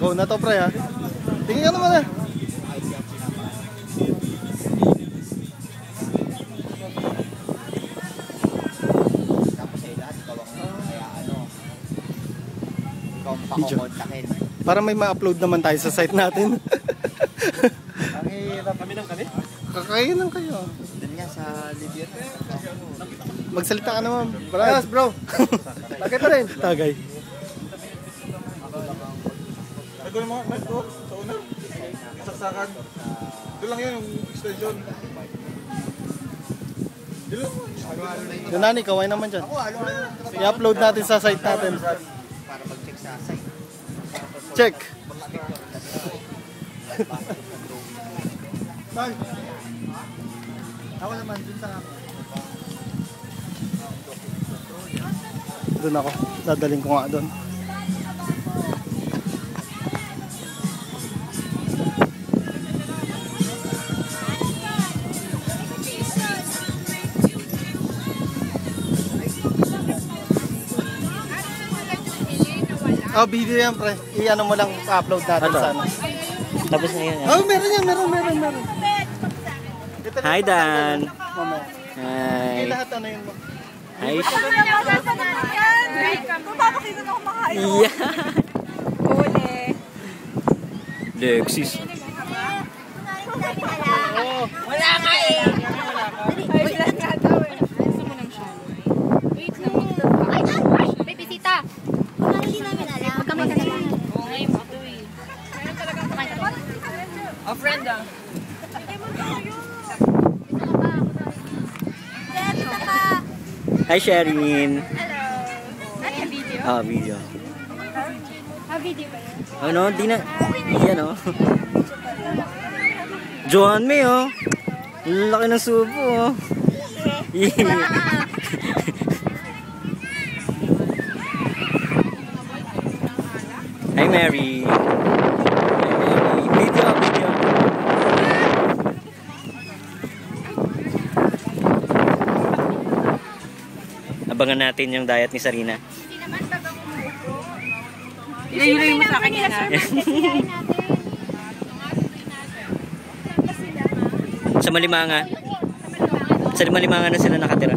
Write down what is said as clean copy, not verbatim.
Ikaw na to, pre, ha? Tingin ka naman, ha? Tapos ay lahat, ikaw ang kaya ano, ikaw ang pakukontakin. Para may ma-upload naman tayo sa site natin. Ang hirap. Kami ng kami? Kakain lang kayo. Doon nga sa Libyan. Magsalita ka naman. Yes, bro. Tagay pa rin. Tagay. Ito yung mga knife ko sa una. Saksakan. Ito lang yun yung extension. Yung nani, kaway naman dyan. I-upload natin sa site natin. Para mag-check sa site. Check. Bal. Ako naman dun sa Doon ako. Dadaling ko nga doon. Oh, video yan, pre. I-ano mo lang, pa-upload natin Ano? sa ano. Tapos na yun. Oh, meron yan, meron. Ito na Hi, yung Dan. mamaya. Hi. Hindi lahat ano yun mo. Hi. Papakita na ako makain. Yeah. Uli. Lexis. Wala nga eh. Ay, lang nga daw eh. Gusto mo ng siya. Wait lang. Ay, may bisita. Hindi namin alam. Magkamay ka na lang. Oo nga yung pato eh. A friend ah. Isa pa. Hi, Sherin. Hello. Ano yung video? Ah, video. Video ba yun? Ano, di na. Yan, oh. Joan May, oh. Laki ng subo, oh. Hi, Mary. Hi, Mary. Video. Abangan natin yung diet ni Sarina. Hindi naman babang umuupo. Ilayo mo sa akin yan ah. Sa Malimanga. Sa Malimanga na sila nakatira.